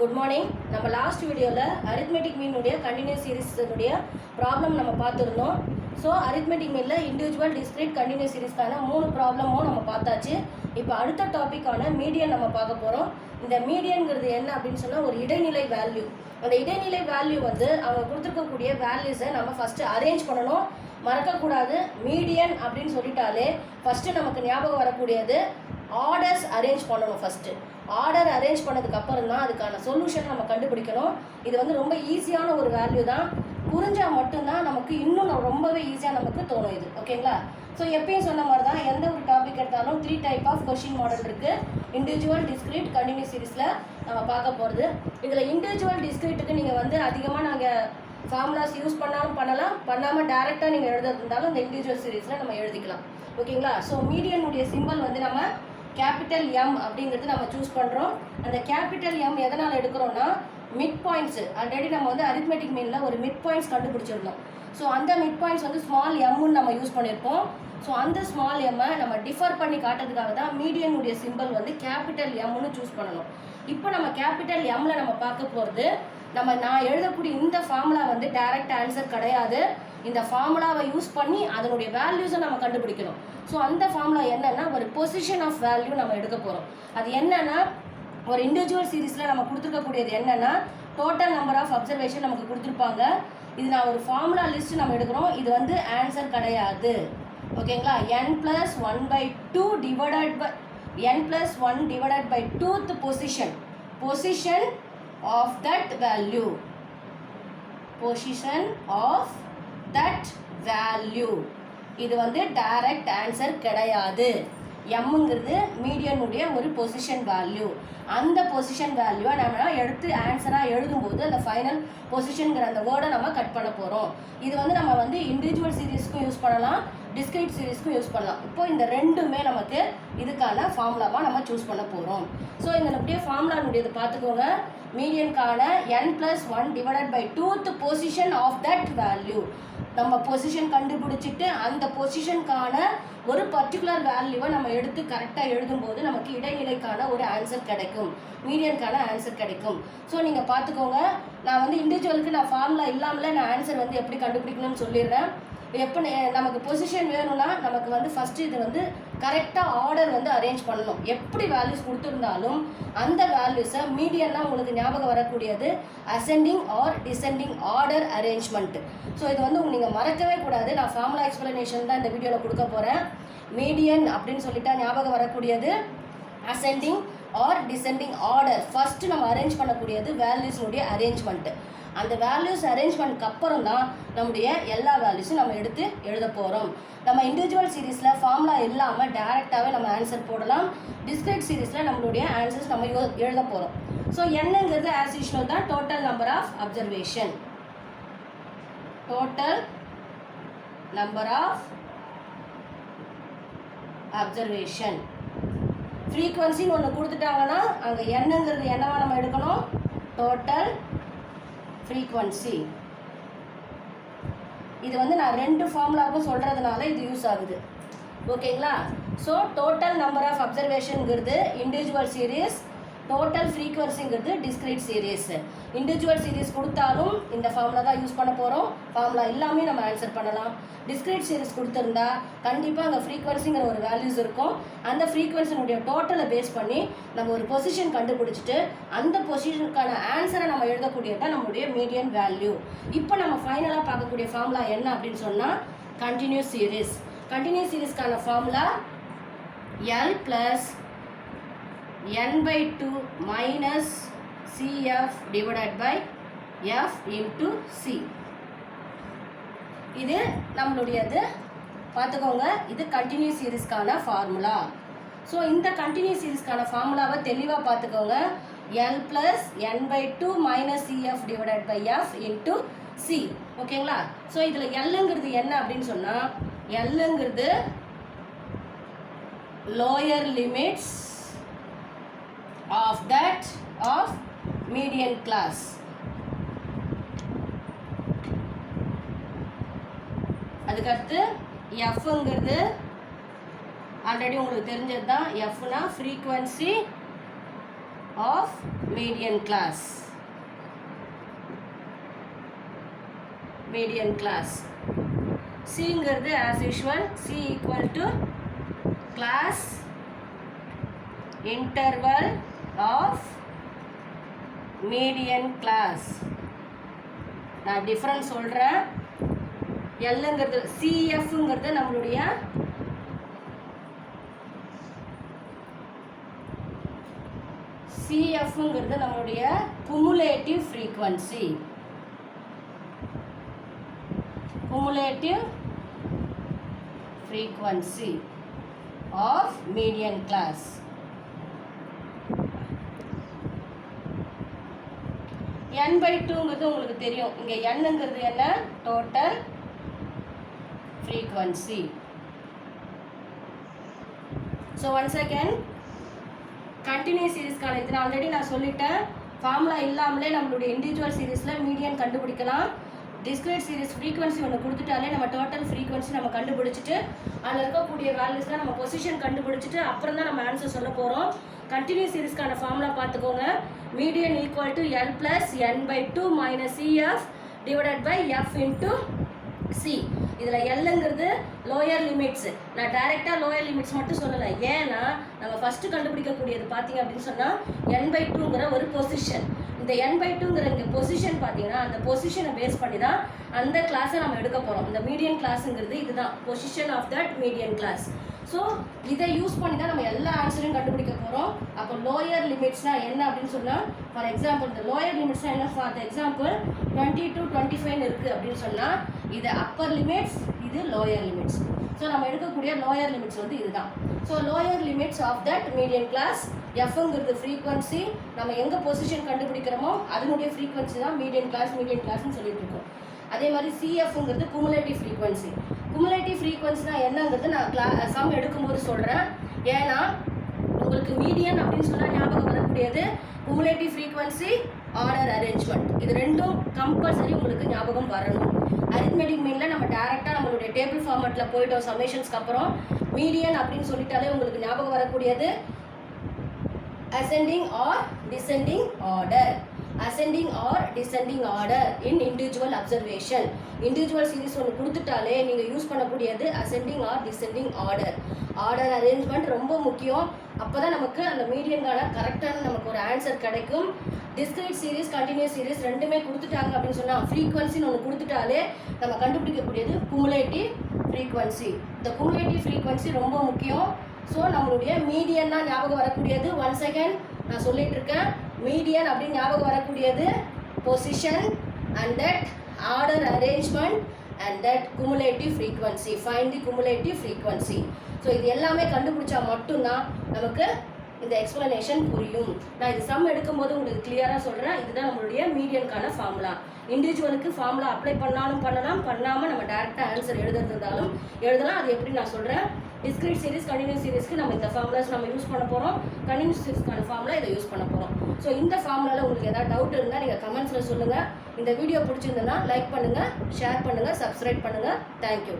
Good morning. நம்ம last வீடியோவில் arithmetic மீனுடைய கண்டினியூஸ் சீரிஸுடைய ப்ராப்ளம் நம்ம பார்த்துருந்தோம். ஸோ அரித்மெட்டிக் மீனில் இண்டிவிஜுவல் டிஸ்கிரீட் கண்டினியூஸ் சீரிஸ்க்கான 3 ப்ராப்ளமும் நம்ம பார்த்தாச்சு. இப்போ அடுத்த டாப்பிக்கான மீடியன் நம்ம பார்க்க போகிறோம். இந்த மீடியன்கிறது என்ன அப்படின்னு சொன்னால் ஒரு இடைநிலை வேல்யூ. அந்த இடைநிலை வேல்யூ வந்து அவங்க கொடுத்துருக்கக்கூடிய வேல்யூஸை நம்ம ஃபஸ்ட்டு அரேஞ்ச் பண்ணணும், மறக்கக்கூடாது. மீடியன் அப்படின்னு சொல்லிட்டாலே ஃபஸ்ட்டு நமக்கு ஞாபகம் வரக்கூடியது ஆர்டர்ஸ் அரேஞ்ச் பண்ணணும். ஃபஸ்ட்டு ஆர்டர் அரேஞ்ச் பண்ணதுக்கு அப்புறம் தான் அதுக்கான சொல்யூஷன் நம்ம கண்டுபிடிக்கணும். இது வந்து ரொம்ப ஈஸியான ஒரு வேல்யூ தான். புரிஞ்சால் மட்டும்தான் நமக்கு இன்னும் ரொம்பவே ஈஸியாக நமக்கு தோணும் இது. ஓகேங்களா? ஸோ எப்பயும் சொன்ன மாதிரி தான் எந்த ஒரு டாபிக் எடுத்தாலும் 3 டைப் ஆஃப் கொஷின் மாடல் இருக்குது. இண்டிவிஜுவல், டிஸ்கிரீட், கண்டினியூஸ் சீரிஸில் நம்ம பார்க்க போகிறது. இதில் இண்டிவிஜுவல் டிஸ்கிரீட்டுக்கு நீங்கள் வந்து அதிகமாக நாங்கள் ஃபார்முலாஸ் யூஸ் பண்ணாலும் பண்ணலாம், பண்ணாமல் டேரெக்டாக நீங்கள் எழுதுறதுனாலும் இந்த இண்டிவிஜுவல் சீரிஸில் நம்ம எழுதிக்கலாம். ஓகேங்களா? ஸோ மீடியனுடைய சிம்பிள் வந்து நம்ம கேபிட்டல் எம் அப்படிங்கிறது நம்ம சூஸ் பண்ணுறோம். அந்த கேபிட்டல் எம் எதனால் எடுக்கிறோன்னா மிட் பாயிண்ட்ஸு. ஆல்ரெடி நம்ம வந்து அரித்மெட்டிக் மீனில் ஒரு மிட் பாயிண்ட்ஸ் கண்டுபிடிச்சிருந்தோம். ஸோ அந்த மிட் பாயிண்ட்ஸ் வந்து ஸ்மால் எம்முன்னு நம்ம யூஸ் பண்ணியிருப்போம். ஸோ அந்த ஸ்மால் எம்மை நம்ம டிஃபர் பண்ணி காட்டுறதுக்காக தான் மீடியனுடைய சிம்பிள் வந்து கேபிட்டல் எம்முன்னு சூஸ் பண்ணணும். இப்போ நம்ம கேபிட்டல் எம்மில் நம்ம பார்க்க போகிறது நான் எழுதக்கூடிய இந்த ஃபார்முலா வந்து டைரக்ட் ஆன்சர் கிடையாது. இந்த ஃபார்முலாவை யூஸ் பண்ணி அதனுடைய வேல்யூஸை நம்ம கண்டுபிடிக்கணும். ஸோ அந்த ஃபார்முலா என்னன்னா ஒரு பொசிஷன் ஆஃப் வேல்யூ நம்ம எடுக்க போகிறோம். அது என்னன்னா ஒரு இண்டிவிஜுவல் சீரீஸில் நம்ம கொடுத்துருக்கக்கூடியது என்னன்னா டோட்டல் நம்பர் ஆஃப் அப்சர்வேஷன் நமக்கு கொடுத்துருப்பாங்க. இது நான் ஒரு ஃபார்முலா லிஸ்ட் நம்ம எடுக்கிறோம். இது வந்து ஆன்சர் கிடையாது. ஓகேங்களா? n+1/2 divided by n+1 divided by 2th position of that value. Position of that value. இது வந்து டைரக்ட் ஆன்சர் கிடையாது. எம்ங்கிறது மீடியனுடைய ஒரு பொசிஷன் வேல்யூ. அந்த பொசிஷன் வேல்யூவை நம்ம எடுத்து ஆன்சராக எழுதும்போது அந்த ஃபைனல் பொசிஷனுங்கிற அந்த வேர்டை நம்ம கட் பண்ண போகிறோம். இது வந்து நம்ம வந்து இண்டிவிஜுவல் சீரீஸ்க்கும் யூஸ் பண்ணலாம், டிஸ்கிரீட் சீரீஸ்க்கும் யூஸ் பண்ணலாம். இப்போ இந்த ரெண்டுமே நமக்கு இதுக்கான ஃபார்முலாவாக நம்ம சூஸ் பண்ண போகிறோம். ஸோ இந்த அப்படியே ஃபார்முலானுடையது பார்த்துக்கோங்க. மீடியனுக்கான n+1 divided by 2th position of that value. நம்ம பொசிஷன் கண்டுபிடிச்சிட்டு அந்த பொசிஷனுக்கான ஒரு பர்டிகுலர் வேல்யூவை நம்ம எடுத்து கரெக்டாக எழுதும்போது நமக்கு இடைநிலைக்கான ஒரு ஆன்சர் கிடைக்கும், மீடியனுக்கான ஆன்சர் கிடைக்கும். ஸோ நீங்கள் பார்த்துக்கோங்க. நான் வந்து இண்டிவிஜுவலுக்கு நான் ஃபார்முலா இல்லாமலே நான் ஆன்சர் வந்து எப்படி கண்டுபிடிக்கணும்னு சொல்லிடுறேன். எப்போ நமக்கு பொசிஷன் வேணும்னா நமக்கு வந்து ஃபஸ்ட்டு இது வந்து கரெக்டாக ஆர்டர் வந்து அரேஞ்ச் பண்ணணும். எப்படி வேல்யூஸ் கொடுத்துருந்தாலும் அந்த வேல்யூஸை மீடியன்னா உங்களுக்கு ஞாபகம் வரக்கூடியது ascending or descending order arrangement. So இது வந்து நீங்கள் மறக்கவே கூடாது. நான் ஃபார்முலா எக்ஸ்பிளனேஷன் தான் இந்த வீடியோவில் கொடுக்க போகிறேன். மீடியன் அப்படின்னு சொல்லிட்டா ஞாபகம் வரக்கூடியது ascending or descending order. First நம்ம அரேஞ்ச் பண்ணக்கூடியது வேல்யூஸ்னுடைய அரேஞ்ச்மெண்ட்டு. அந்த வேல்யூஸ் அரேஞ்ச்மெண்ட்க்கு அப்புறம் தான் நம்முடைய எல்லா வேல்யூஸும் நம்ம எடுத்து எழுத போகிறோம். நம்ம இண்டிவிஜுவல் சீரீஸில் ஃபார்முலா இல்லாமல் டைரெக்டாகவே நம்ம ஆன்சர் போடலாம். டிஸ்கிரீட் சீரீஸில் நம்மளுடைய ஆன்சர்ஸ் நம்ம எழுத போகிறோம். ஸோ என்னங்கிறது ஆஸ் யூஷுவல் தான் total number of observation. Total number of observation. ஃப்ரீக்வன்சின்னு ஒன்று கொடுத்துட்டாங்கன்னா அங்கே என்னங்கிறது என்னவா நம்ம எடுக்கணும்? Total frequency. இது வந்து நான் 2 ஃபார்முலாவும் சொல்கிறதுனால இது யூஸ் ஆகுது. ஓகேங்களா? ஸோ டோட்டல் நம்பர் ஆஃப் அப்சர்வேஷனுங்கிறது இண்டிவிஜுவல் சீரீஸ், டோட்டல் ஃப்ரீக்வன்சிங்கிறது டிஸ்கிரீட் சீரீஸ். இண்டிவிஜுவல் சீரீஸ் கொடுத்தாலும் இந்த ஃபார்முலா தான் யூஸ் பண்ண போகிறோம். ஃபார்முலா எல்லாமே நம்ம ஆன்சர் பண்ணலாம். டிஸ்கிரீட் சீரீஸ் கொடுத்துருந்தா கண்டிப்பாக அங்கே ஃப்ரீக்வன்சிங்கிற ஒரு வேல்யூஸ் இருக்கும். அந்த ஃப்ரீக்வன்சினுடைய டோட்டலை பேஸ் பண்ணி நம்ம ஒரு பொசிஷன் கண்டுபிடிச்சிட்டு அந்த பொசிஷனுக்கான ஆன்சரை நம்ம எழுதக்கூடியது தான் நம்மளுடைய மீடியன் வேல்யூ. இப்போ நம்ம ஃபைனலாக பார்க்கக்கூடிய ஃபார்முலா என்ன அப்படின்னு சொன்னால் கண்டினியூஸ் சீரீஸ். கண்டினியூஸ் சீரீஸ்க்கான formula L+n/2 minus CF divided by F into C. இது நம்மளுடையது. பார்த்துக்கோங்க, இது கண்டினியூஸ் சீரீஸ்க்கான ஃபார்முலா. ஸோ இந்த கண்டினியூஸ் சீரீஸ்க்கான ஃபார்முலாவை தெளிவாக பார்த்துக்கோங்க. L+n/2 minus CF divided by F into C. ஓகேங்களா? ஸோ இதில் Lங்கிறது என்ன அப்படின்னு சொன்னால் Lங்கிறது lower limits of that of median class. அதுக்கடுத்து எஃப்ங்கிறது ஆல்ரெடி உங்களுக்கு தெரிஞ்சது தான். எஃப்னா frequency of median class. Median class. சிங்கிறது as usual C equal to class interval of median class. நான் டிஃப்ரென்ஸ் சொல்கிறேன். எல்லுங்கிறது சிஎஃப்ங்கிறது நம்மளுடைய சிஎஃப்ங்கிறது நம்மளுடைய cumulative frequency. cumulative frequency of median class. n by 2ங்கிறது உங்களுக்கு தெரியும். இங்கே nங்கிறது என்ன? total frequency. So once again continuous series கான இது ஆல்ரெடி நான் சொல்லிட்டேன். ஃபார்முலா இல்லாமலே நம்மளுடைய இண்டிவிஜுவல் சீரிஸில் மீடியன் கண்டுபிடிக்கலாம். டிஸ்கிரீட் சீரிஸ் ஃப்ரீக்வன்சி ஒன்று கொடுத்துட்டாலே நம்ம டோட்டல் ஃப்ரீக்வன்சி நம்ம கண்டுபிடிச்சிட்டு அதில் இருக்கக்கூடிய வேல்யூஸ்லாம் நம்ம பொசிஷன் கண்டுபிடிச்சிட்டு அப்புறம் தான் நம்ம ஆன்சர் சொல்ல போகிறோம். கண்டினியூஸ் சீரிஸ்க்கான ஃபார்முலா பார்த்துக்கோங்க. Median equal to L plus N by 2 minus CF divided by F into C. இதில் எல்லுங்கிறது லோயர் லிமிட்ஸ். நான் டைரெக்டாக லோயர் லிமிட்ஸ் மட்டும் சொல்லலை. ஏன்னா நம்ம ஃபஸ்ட்டு கண்டுபிடிக்கக்கூடியது பார்த்தீங்க அப்படின்னு சொன்னால் என் பை 2ங்கிற ஒரு பொசிஷன். இந்த n by 2ங்கிற இங்கே பொசிஷன் பார்த்தீங்கன்னா அந்த பொசிஷனை பேஸ் பண்ணி தான் அந்த கிளாஸை நம்ம எடுக்க போகிறோம். இந்த மீடியன் கிளாஸுங்கிறது இதுதான் position of that median class. So இதை யூஸ் பண்ணி தான் நம்ம எல்லா ஆன்சரையும் கண்டுபிடிக்க போகிறோம். அப்போ லோயர் லிமிட்ஸ்னால் என்ன அப்படின்னு சொன்னால், ஃபார் எக்ஸாம்பிள் இந்த லோயர் லிமிட்ஸ்னால் என்ன? ஃபார் எக்ஸாம்பிள் 20 to 25 இருக்குது அப்படின்னு சொன்னால் இது அப்பர் லிமிட்ஸ், இது லோயர் லிமிட்ஸ். ஸோ நம்ம எடுக்கக்கூடிய லோயர் லிமிட்ஸ் வந்து இதுதான். So lower limits of that median class. எஃப்ங்கிறது ஃப்ரீக்வன்சி. நம்ம எங்கே பொசிஷன் கண்டுபிடிக்கிறோமோ அதனுடைய ஃப்ரீக்வன்சி தான் மீடியன் கிளாஸ்னு சொல்லிட்டு இருக்கோம். அதே மாதிரி சிஎஃப்ங்கிறது குமுலேட்டிவ் ஃப்ரீக்வன்சி. குமுலேட்டிவ் ஃப்ரீக்வன்சினா என்னங்கிறது நான் சம் எடுக்கும்போது சொல்கிறேன். ஏன்னா உங்களுக்கு மீடியன் அப்படின்னு சொன்னால் ஞாபகம் வரக்கூடியது குமுலேட்டிவ் ஃப்ரீக்வன்சி, ஆர்டர் அரேஞ்ச்மெண்ட். இது ரெண்டும் கம்பல்சரி உங்களுக்கு ஞாபகம் வரணும். அரித்மெட்டிக் மீனில் நம்ம டேரெக்டாக நம்மளுடைய டேபிள் ஃபார்மேட்டில் போயிட்டோம் சமேஷன்ஸ்க்கு அப்புறம். மீடியன் அப்படின்னு சொல்லிட்டாலே உங்களுக்கு ஞாபகம் வரக்கூடியது ascending or descending order. Ascending or descending order in individual observation. Individual series ஒன்று கொடுத்துட்டாலே நீங்கள் யூஸ் பண்ணக்கூடியது ascending or descending order. Order arrangement ரொம்ப முக்கியம். அப்போ தான் நமக்கு அந்த மீடியன்கான கரெக்டான நமக்கு ஒரு ஆன்சர் கிடைக்கும். டிஸ்கிரீட் சீரிஸ், கண்டினியூஸ் சீரிஸ் ரெண்டுமே கொடுத்துட்டாங்க அப்படின்னு சொன்னால் ஃப்ரீக்வன்சின்னு ஒன்று கொடுத்துட்டாலே நம்ம கண்டுபிடிக்கக்கூடியது குமுலேட்டிவ் ஃப்ரீக்வன்சி. இந்த குமுலேட்டிவ் ஃப்ரீக்வன்சி ரொம்ப முக்கியம். ஸோ நம்மளுடைய மீடியன் தான் ஞாபகம் வரக்கூடியது. ஒன் செகண்ட் நான் சொல்லிட்டு இருக்கேன். மீடியன் அப்படின்னு ஞாபகம் வரக்கூடியது position and that order arrangement and that cumulative frequency. Find the cumulative frequency. So இது எல்லாமே கண்டுபிடிச்சா மட்டும்தான் நமக்கு இந்த எக்ஸ்பிளனேஷன் புரியும். நான் இது சம் எடுக்கும்போது உங்களுக்கு கிளியராக சொல்கிறேன். இதுதான் நம்மளுடைய மீடியனுக்கான ஃபார்முலா. இண்டிவிஜுவலுக்கு ஃபார்முலா அப்ளை பண்ணாலும் பண்ணலாம், பண்ணாமல் நம்ம டேரெக்டாக ஆன்சர் எழுதுறதுனாலும் எழுதலாம். அது எப்படி நான் சொல்கிறேன். டிஸ்கிரீட் சீரிஸ், கண்டினியூஸ் சீரிஸ்க்கு நம்ம இந்த ஃபார்முலாஸ் நம்ம யூஸ் பண்ண போகிறோம். கண்டினியூஸ் சீரிஸ்க்கான ஃபார்முலா இதை யூஸ் பண்ண போகிறோம். ஸோ இந்த ஃபார்முலாவில் உங்களுக்கு ஏதாவது டவுட் இருந்தால் நீங்கள் கமெண்ட்ஸில் சொல்லுங்கள். இந்த வீடியோ பிடிச்சிருந்ததுன்னா லைக் பண்ணுங்கள், ஷேர் பண்ணுங்கள், சப்ஸ்கிரைப் பண்ணுங்கள். தேங்க்யூ.